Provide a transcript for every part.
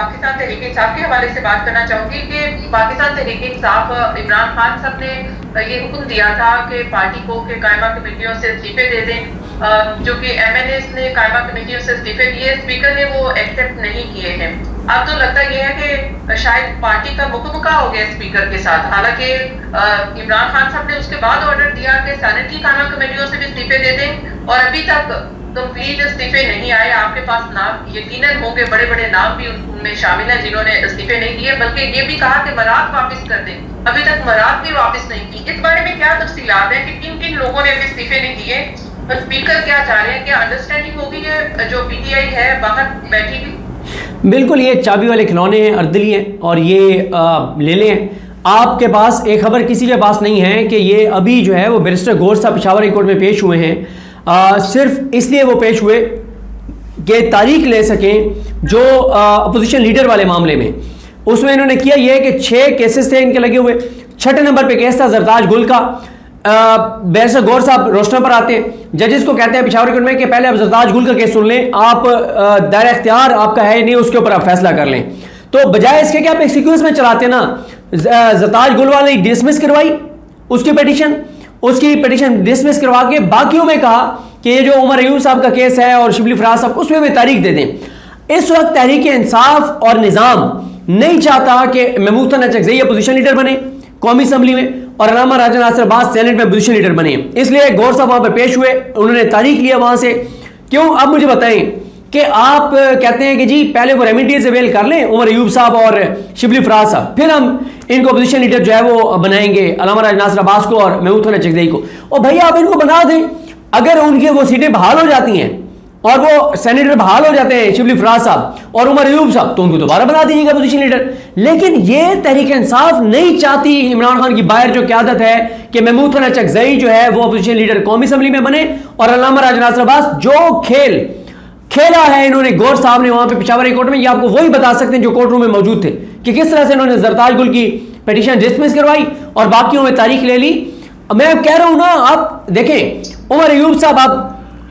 پاکستان تحریک انصاف کے حوالے سے بات کرنا چاہوں گی کہ پاکستان تحریک انصاف عمران خان صاحب نے یہ حکم دیا تھا کہ پارٹی کو کہ قائمہ کمیٹیوں سے استعفے دے دیں، جو کہ ایم این ایز نے قائمہ کمیٹیوں سے استعفے دیے، اسپیکر نے وہ ایکسیپٹ نہیں کیے ہیں۔ اب تو لگتا یہ ہے کہ شاید پارٹی کا مکمکہ ہو گیا اسپیکر کے ساتھ، حالانکہ عمران خان صاحب نے اس کے بعد آرڈر دیا کہ سینٹ کی قائمہ کمیٹیوں سے بھی استعفے دے دیں، اور ابھی تک کمپلیٹ استعفے نہیں آئے۔ آپ کے پاس نام یقیناً ہوں گے، بڑے بڑے نام بھی ان میں شامل ہیں جنہوں نے استعفے نہیں دیے، بلکہ یہ بھی کہا کہ مراد واپس کر دیں، ابھی تک مراد بھی واپس نہیں کی۔ اس بارے میں کیا تفصیلات ہیں کہ کن کن لوگوں نے ابھی استعفے نہیں دیے، اسپیکر کیا چاہ رہے ہیں، کیا انڈرسٹینڈنگ ہوگی ہے جو پی ٹی آئی ہے باہر بیٹھی ہوئی؟ بالکل، یہ چابی والے کھلونے ہیں، اردلی ہیں، اور یہ لے لیں۔ آپ کے پاس ایک خبر کسی کے پاس نہیں ہے کہ یہ ابھی جو ہے وہ بیرسٹر گور صاحب پشاور ہائی کورٹ میں پیش ہوئے ہیں، صرف اس لیے وہ پیش ہوئے کہ تاریخ لے سکیں جو اپوزیشن لیڈر والے معاملے میں۔ اس میں انہوں نے کیا یہ کہ 6 کیسز تھے ان کے لگے ہوئے، 6 نمبر پہ کیس تھا زرتاج گل کا۔ بیرسٹر گور صاحب روشن پر آتے ہیں، ججز کو کہتے ہیں پشاور ہائی کورٹ میں کہ پہلے آپ زرتاج گل کا کیس سن لیں، آپ دائرہ اختیار آپ کا ہے نہیں، اس کے اوپر آپ فیصلہ کر لیں۔ تو بجائے اس کے کہ آپ ایک سیکوینس میں چلاتے نا، زرتاج گل والے ڈسمس کروائی اس کی پٹیشن ڈسمس کروا کے باقیوں میں کہا کہ یہ جو عمر ایوب صاحب کا کیس ہے اور شبلی فراز صاحب، اس میں تاریخ دے دیں۔ اس وقت تحریک انصاف اور نظام نہیں چاہتا کہ محمود خان اچکزئی اپوزیشن لیڈر بنے قومی اسمبلی میں، اور علامہ راجہ ناصر عباس سینٹ میں اپوزیشن لیڈر بنے۔ اس لیے گور صاحب وہاں پہ پیش ہوئے، انہوں نے تاریخ لیا وہاں سے۔ کیوں؟ اب مجھے بتائیں کہ آپ کہتے ہیں کہ جی پہلے وہ ریمیڈیز اویل کر لیں عمر ایوب صاحب اور شبلی فراز صاحب، پھر ہم ان کو اپوزیشن لیڈر جو ہے وہ بنائیں گے، علامہ راجہ ناصر عباس کو اور محمود خان اچکزئی کو۔ اور بھائی آپ ان کو بنا دیں، اگر ان کی وہ سیٹیں بحال ہو جاتی ہیں اور وہ سینیٹر بحال ہو جاتے ہیں شبلی فراز صاحب اور عمر ایوب صاحب، تو ان کو دوبارہ بنا دیجیے گا اپوزیشن لیڈر۔ لیکن یہ تحریک انصاف نہیں چاہتی عمران خان کی باہر جو قیادت ہے کہ محمود خان اچکزئی جو ہے وہ اپوزیشن لیڈر قومی اسمبلی میں بنے، اور علامہ راجہ ناصر عباس جو کھیلا ہے انہوں نے گور صاحب نے وہاں پہ پشاور ہائی کورٹ میں، یہ آپ کو وہی بتا سکتے ہیں جو کورٹ روم میں موجود تھے کہ کس طرح سے انہوں نے زرتاج گل کی پٹیشن ڈسمس کروائی اور باقیوں میں تاریخ لے لی۔ میں اب کہہ رہا ہوں نا، آپ دیکھیں عمر ایوب صاحب،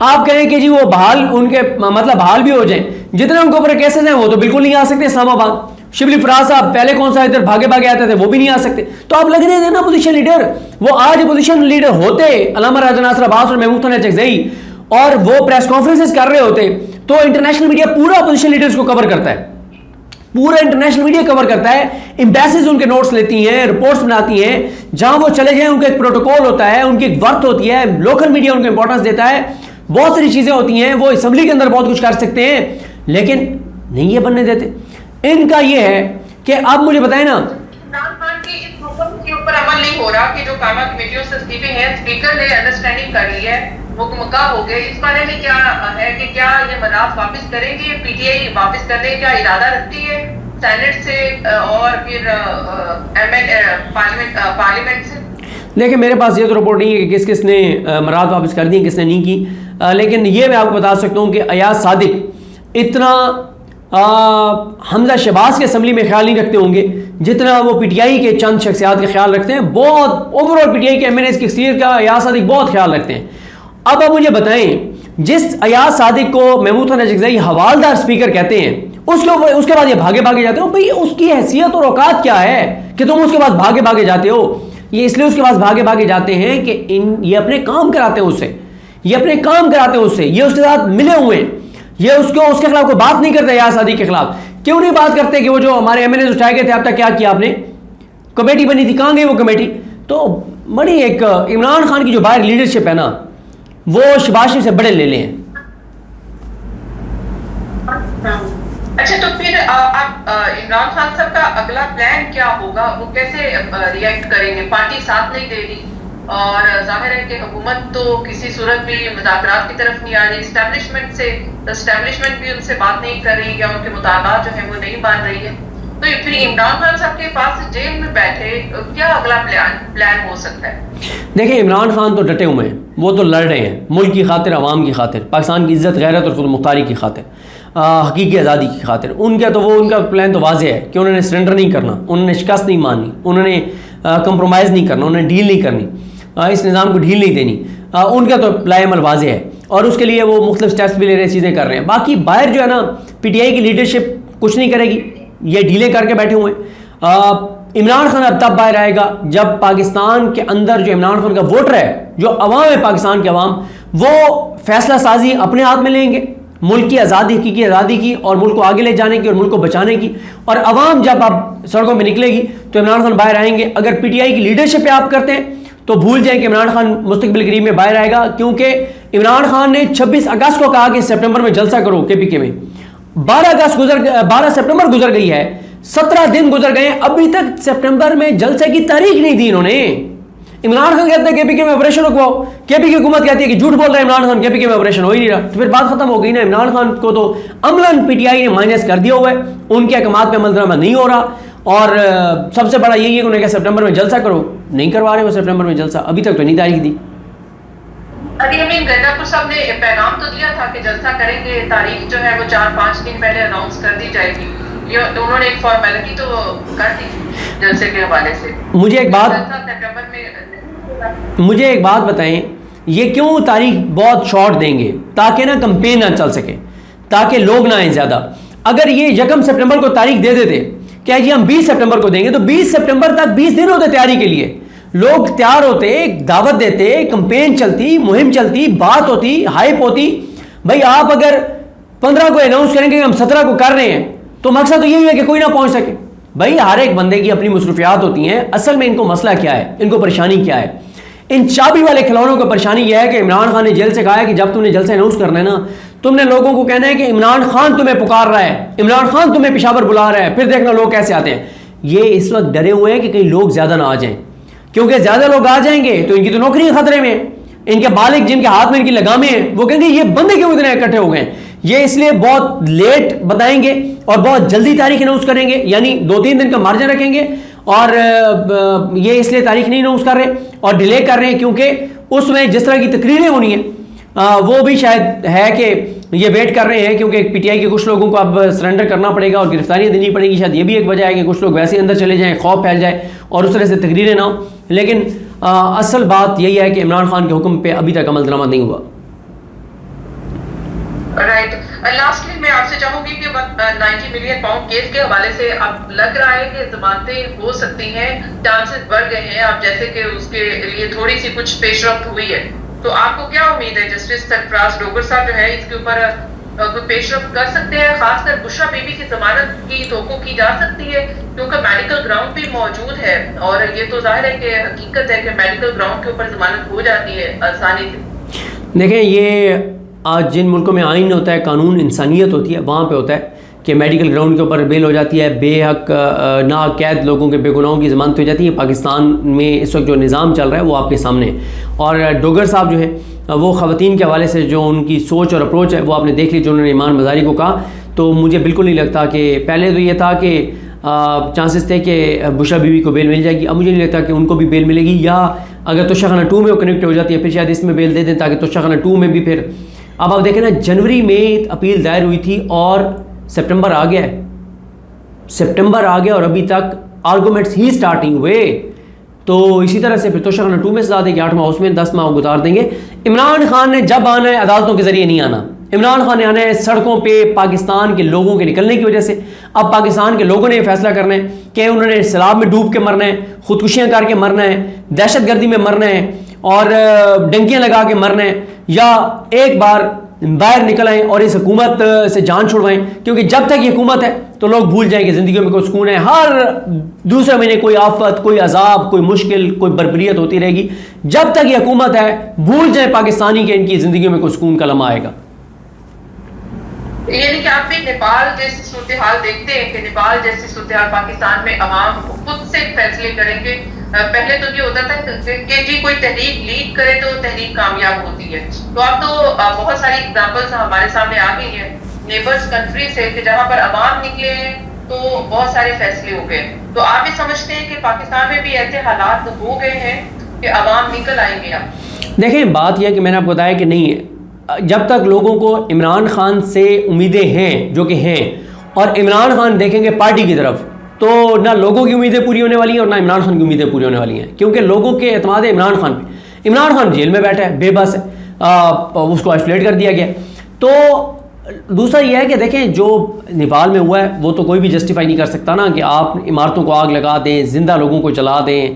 آپ کہیں کہ جی وہ بحال، ان کے مطلب بحال بھی ہو جائیں، جتنے ان کے اوپر کیسز ہیں وہ تو بالکل نہیں آ سکتے اسلام آباد۔ شبلی فراز صاحب پہلے کون سا ادھر بھاگے آتے تھے، وہ بھی نہیں آ سکتے۔ تو آپ لگنے دینا اپوزیشن لیڈر، وہ آج اپوزیشن لیڈر ہوتے علامہ راجہ ناصر عباس اور محمود خان اچکزئی، اور وہ پریس کانفرنسز کر رہے ہوتے، تو انٹرنیشنل میڈیا پورا اپوزیشن لیڈرز کو کور کرتا ہے، پورا انٹرنیشنل میڈیا کور کرتا ہے، ایمبیسیز ان کے نوٹس لیتی ہیں، رپورٹس بناتی ہیں، جہاں وہ چلے جائیں ان کا ایک پروٹوکول ہوتا ہے، ان کی ایک ورت ہوتی ہے، لوکل میڈیا ان کو امپورٹنس دیتا ہے، بہت ساری چیزیں ہوتی ہیں، وہ اسمبلی کے اندر بہت کچھ کر سکتے ہیں، لیکن نہیں یہ بننے دیتے۔ ان کا یہ ہے کہ اب مجھے بتائیں نا، عمران خان کی اس حکم کے اوپر عمل نہیں ہو رہا کہ جو قائمہ کمیٹیوں سے استعفے ہیں، اسپیکر نے انڈرسٹینڈنگ کر لی ہے، مکمکہ ہو گئے، اس بارے میں کیا ہے کہ کیا یہ مداف واپس کریں گے، پی ٹی آئی واپس کرنے کا ارادہ رکھتی ہے سینٹ سے اور پھر پارلیمنٹ سے؟ دیکھیں میرے پاس یہ تو رپورٹ نہیں ہے کہ کس نے مراد واپس کر دی، کس نے نہیں کی، لیکن یہ میں آپ کو بتا سکتا ہوں کہ ایاز صادق اتنا حمزہ شہباز کے اسمبلی میں خیال نہیں رکھتے ہوں گے جتنا وہ پی ٹی آئی کے چند شخصیات کے خیال رکھتے ہیں۔ بہت over all P T I کے ایم این ایز کی اکثریت کا ایاز صادق بہت خیال رکھتے ہیں۔ اب آپ مجھے بتائیں، جس ایاز صادق کو محمود خان اچکزئی حوالدار اسپیکر کہتے ہیں، اس کے بعد یہ بھاگے جاتے ہو، بھئی اس کی حیثیت اور اوقات کیا ہے کہ تم اس کے بعد بھاگے جاتے ہو؟ یہ اس لیے اس کے پاس بھاگے جاتے ہیں کہ یہ اپنے کام کراتے ہیں اس سے، یہ اپنے کام کراتے ہیں اس سے، یہ اس کے ساتھ ملے ہوئے ہیں، یہ اس کے خلاف کوئی بات نہیں کرتے۔ ایاز صادق کے خلاف کیوں نہیں بات کرتے کہ وہ جو ہمارے ایم این ایز اٹھائے گئے تھے، اب تک کیا کیا آپ نے؟ کمیٹی بنی تھی، کہاں گئی وہ کمیٹی؟ تو بڑی ایک عمران خان کی جو باہر لیڈرشپ ہے نا، وہ شباز شریف سے بڑے لے لیں۔ اچھا، تو پھر آپ عمران خان صاحب کا اگلا پلان کیا ہوگا؟ وہ کیسے ریئیکٹ کریں گے؟ پارٹی ساتھ نہیں دے رہی، اور ظاہر ہے کہ حکومت تو کسی صورت بھی مذاکرات کی طرف نہیں آ رہی، اسٹیبلشمنٹ بھی ان سے بات نہیں کر رہی، یا ان کے مطالبات جو ہیں وہ نہیں مان رہی ہے، تو پھر عمران خان صاحب کے پاس جیل میں بیٹھے کیا اگلا پلان ہو سکتا ہے؟ دیکھیں عمران خان تو ڈٹے ہوئے ہیں، وہ تو لڑ رہے ہیں ملک کی خاطر، عوام کی خاطر، پاکستان کی عزت، غیرت اور خود مختاری کی خاطر، حقیقی آزادی کی خاطر۔ ان کا پلان تو واضح ہے کہ انہوں نے سرنڈر نہیں کرنا، انہوں نے شکست نہیں ماننی، انہوں نے کمپرومائز نہیں کرنا، انہوں نے ڈیل نہیں کرنی، اس نظام کو ڈھیل نہیں دینی۔ ان کا تو پلان عمل واضح ہے، اور اس کے لیے وہ مختلف سٹیپس بھی لے رہے ہیں، چیزیں کر رہے ہیں۔ باقی باہر جو ہے نا، پی ٹی آئی کی لیڈرشپ کچھ نہیں کرے گی، یہ ڈیلے کر کے بیٹھے ہوئے ہیں. عمران خان اب تب باہر آئے گا جب پاکستان کے اندر جو عمران خان کا ووٹر ہے, جو عوام ہے پاکستان کے عوام, وہ فیصلہ سازی اپنے ہاتھ میں لیں گے ملک کی آزادی, حقیقی آزادی کی, اور ملک کو آگے لے جانے کی اور ملک کو بچانے کی. اور عوام جب اب سڑکوں میں نکلے گی تو عمران خان باہر آئیں گے. اگر پی ٹی آئی کی لیڈرشپ پہ آپ کرتے ہیں تو بھول جائیں کہ عمران خان مستقبل قریب میں باہر آئے گا, کیونکہ عمران خان نے 26 اگست کو کہا کہ سپٹمبر میں جلسہ کرو کے پی کے میں. 12 سپٹمبر گزر گئی ہے, 17 دن گزر گئے ہیں, ابھی تک سپٹمبر میں جلسے کی تاریخ نہیں دی انہوں نے. عمران خان کہتے ہیں کے پی کے میں آپریشن رکواؤ, کے پی کی حکومت کہتی ہے کہ جھوٹ بول رہا ہے عمران خان, کے پی کے میں آپریشن ہو ہی نہیں رہا. تو پھر بات ختم ہو گئی نا. عمران خان کو تو عملاً پی ٹی آئی نے مائنس کر دیا ہوا ہے, ان کے احکامات پہ عمل درآمد نہیں ہو رہا. اور سب سے بڑا یہی ہے کہ انہوں نے کہا سپٹمبر میں جلسہ کرو, نہیں کروا رہے وہ سپٹمبر میں جلسہ, ابھی تک تو نہیں تاریخ دی. ابھی امین گنڈاپور صاحب نے پیغام تو دیا تھا کہ جلسہ کریں گے, تاریخ جو ہے وہ 4-5 دن پہلے اناؤنس کر دی جائے گی. انہوں نے ایک فارمیلٹی تو کر دی جلسے کے حوالے سے. مجھے ایک بات بتائیں, یہ کیوں تاریخ بہت شارٹ دیں گے تاکہ نا کمپین نہ چل سکے, تاکہ لوگ نہ آئیں زیادہ. اگر یہ 1 سپٹمبر کو تاریخ دے دیتے کہ جی ہم 20 سپٹمبر کو دیں گے, تو 20 سپٹمبر تک 20 دن ہوتے تیاری کے لیے, لوگ تیار ہوتے, دعوت دیتے, کمپین چلتی, مہم چلتی, بات ہوتی, ہائپ ہوتی. بھائی آپ اگر 15 کو اناؤنس کریں گے کہ ہم 17 کو کر رہے ہیں تو مقصد تو یہی ہے کہ کوئی نہ پہنچ سکے. بھائی ہر ایک بندے کی اپنی مصروفیات ہوتی ہیں. اصل میں ان کو مسئلہ کیا ہے, ان کو پریشانی کیا ہے؟ ان چابی والے کھلونوں کو پریشانی یہ ہے کہ عمران خان نے جیل سے کہا ہے کہ جب تم نے جلسہ اناؤنس کرنا ہے نا, تم نے لوگوں کو کہنا ہے کہ عمران خان تمہیں پکار رہا ہے, عمران خان تمہیں پشاور بلا رہا ہے, پھر دیکھنا لوگ کیسے آتے ہیں. یہ اس وقت ڈرے ہوئے ہیں کہ کہیں لوگ زیادہ نہ آ جائیں, کیونکہ زیادہ لوگ آ جائیں گے تو ان کی تو نوکری خطرے میں. ان کے بالغ جن کے ہاتھ میں ان کی لگامیں ہیں وہ کہیں گے یہ بندے کیوں اتنے اکٹھے ہو گئے. یہ اس لیے بہت لیٹ بتائیں گے اور بہت جلدی تاریخ اناؤنس کریں گے, یعنی 2-3 دن کا مارجن رکھیں گے. اور یہ اس لیے تاریخ نہیں اناؤنس کر رہے اور ڈیلے کر رہے ہیں کیونکہ اس میں جس طرح کی تقریریں ہونی ہیں وہ بھی شاید ہے کہ یہ ویٹ کر رہے ہیں, کیونکہ پی ٹی آئی کے کچھ لوگوں کو اب سرنڈر کرنا پڑے گا اور گرفتاریاں دینی پڑے گی. شاید یہ بھی ایک وجہ ہے کہ کچھ لوگ ویسے اندر چلے جائیں, خوف پھیل جائے اور اس طرح سے تقریریں نہ ہوں. لیکن اصل بات یہی ہے کہ عمران خان کے حکم پہ ابھی تک عمل درآمد نہیں ہوا. رائٹ. لاسٹلی میں آپ سے چاہوں گی کہ 90 ملین پاؤنڈ کیس کے حوالے سے اب لگ رہا ہے کہ ضمانتیں ہو سکتی ہیں, چانسز بڑھ گئے ہیں اب, جیسے کہ اس کے لیے تھوڑی سی کچھ پیش رفت ہوئی ہے. تو آپ کو کیا امید ہے جسٹس سرفراز ڈوگر صاحب جو ہے اس کے اوپر کوئی پیش رفت کر سکتے ہیں؟ خاص کر بشرا بی بی کی ضمانت کی توقع کی جا سکتی ہے کیونکہ میڈیکل گراؤنڈ بھی موجود ہے, اور یہ تو ظاہر ہے کہ حقیقت ہے کہ میڈیکل گراؤنڈ کے اوپر ضمانت ہو جاتی ہے آسانی سے. دیکھیں یہ آج جن ملکوں میں آئین ہوتا ہے, قانون انسانیت ہوتی ہے, وہاں پہ ہوتا ہے کہ میڈیکل گراؤنڈ کے اوپر بیل ہو جاتی ہے, بے حق ناقید لوگوں کے بے گناہوں کی ضمانت ہو جاتی ہے. پاکستان میں اس وقت جو نظام چل رہا ہے وہ آپ کے سامنے ہے. اور ڈوگر صاحب جو ہیں وہ خواتین کے حوالے سے جو ان کی سوچ اور اپروچ ہے وہ آپ نے دیکھ لی, جو انہوں نے ایمان مزاری کو کہا. تو مجھے بالکل نہیں لگتا کہ پہلے تو یہ تھا کہ چانسز تھے کہ بشرا بیوی کو بیل مل جائے گی, اب مجھے نہیں لگتا کہ ان کو بھی بیل ملے گی, یا اگر توشہ خانہ 2 میں وہ کنیکٹ ہو جاتی ہے پھر شاید اس میں بیل دے دیں تاکہ توشہ خانہ 2 میں بھی پھر. اب آپ دیکھیں نا, جنوری میں اپیل دائر ہوئی تھی اور سپٹمبر آ گیا ہے, سپٹمبر آ گیا اور ابھی تک آرگومنٹس ہی سٹارٹنگ ہوئے. تو اسی طرح سے پھر توشہ خانہ 2 میں سزا دے کہ 8 ماہ اس میں 10 ماہ گزار دیں گے. عمران خان نے جب آنا ہے عدالتوں کے ذریعے نہیں آنا, عمران خان نے آنا ہے سڑکوں پہ پاکستان کے لوگوں کے نکلنے کی وجہ سے. اب پاکستان کے لوگوں نے یہ فیصلہ کرنا ہے کہ انہوں نے سیلاب میں ڈوب کے مرنا ہے, خودکشیاں کر کے مرنا ہے, دہشت گردی میں مرنا ہے اور ڈنکیاں لگا کے مرنا ہے, یا ایک بار باہر نکل آئیں اور اس حکومت سے جان چھڑوائیں. کیونکہ جب تک یہ حکومت ہے تو لوگ بھول جائیں کہ زندگیوں میں کوئی سکون ہے. ہر دوسرے مہینے کوئی آفت, کوئی عذاب, کوئی مشکل, کوئی بربریت ہوتی رہے گی. جب تک یہ حکومت ہے بھول جائیں پاکستانی کہ ان کی زندگیوں میں کوئی سکون کا لمحہ آئے گا. یعنی کہ آپ بھی نیپال جیسی صورتحال دیکھتے ہیں کہ نیپال جیسی صورتحال پاکستان میں عوام خود سے فیصلے کریں گے. پہلے تو یہ ہوتا تھا کہ جی کوئی تحریک لیڈ کرے تو تحریک کامیاب ہوتی ہے. تو اب تو بہت ساری ایگزامپلز ہمارے سامنے آ گئی ہیں نیبرز کنٹری سے کہ جہاں پر عوام نکلے ہیں تو بہت سارے فیصلے ہو گئے. تو آپ بھی سمجھتے ہیں کہ پاکستان میں بھی ایسے حالات ہو گئے ہیں کہ عوام نکل آئیں گے؟ اب دیکھیں بات یہ ہے کہ میں نے آپ کو بتایا کہ نہیں ہے, جب تک لوگوں کو عمران خان سے امیدیں ہیں جو کہ ہیں, اور عمران خان دیکھیں گے پارٹی کی طرف, تو نہ لوگوں کی امیدیں پوری ہونے والی ہیں اور نہ عمران خان کی امیدیں پوری ہونے والی ہیں. کیونکہ لوگوں کے اعتماد ہے عمران خان پہ. عمران خان جیل میں بیٹھا ہے, بے بس ہے, اس کو آئسولیٹ کر دیا گیا. تو دوسرا یہ ہے کہ دیکھیں جو نیپال میں ہوا ہے وہ تو کوئی بھی جسٹیفائی نہیں کر سکتا نا کہ آپ عمارتوں کو آگ لگا دیں، زندہ لوگوں کو جلا دیں.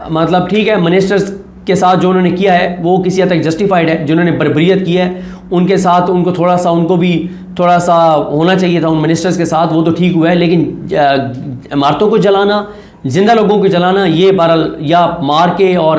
مطلب ٹھیک ہے منسٹرز کے ساتھ جو انہوں نے کیا ہے وہ کسی حد تک جسٹیفائڈ ہے، جنہوں نے بربریت کی ہے ان کے ساتھ ان کو تھوڑا سا ہونا چاہیے تھا ان منسٹرز کے ساتھ، وہ تو ٹھیک ہوا ہے. لیکن عمارتوں کو جلانا، زندہ لوگوں کو جلانا، یہ بہرحال یا مار کے اور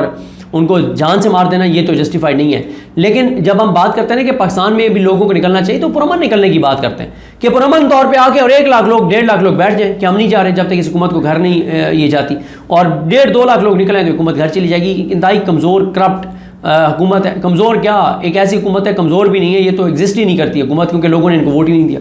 ان کو جان سے مار دینا، یہ تو جسٹیفائڈ نہیں ہے. لیکن جب ہم بات کرتے ہیں کہ پاکستان میں بھی لوگوں کو نکلنا چاہیے تو پرامن نکلنے کی بات کرتے ہیں کہ پرامن طور پہ آ کے اور 1 لاکھ لوگ 1.5 لاکھ لوگ بیٹھ جائیں کہ ہم نہیں جا رہے جب تک اس حکومت کو گھر نہیں یہ جاتی، اور 1.5-2 لاکھ لوگ نکلیں تو حکومت گھر چلی جائے گی. انتہائی کمزور کرپٹ حکومت ہے. کمزور کیا، ایک ایسی حکومت ہے کمزور بھی نہیں ہے، یہ تو ایگزسٹ ہی نہیں کرتی حکومت کیونکہ لوگوں نے ان کو ووٹ ہی نہیں دیا.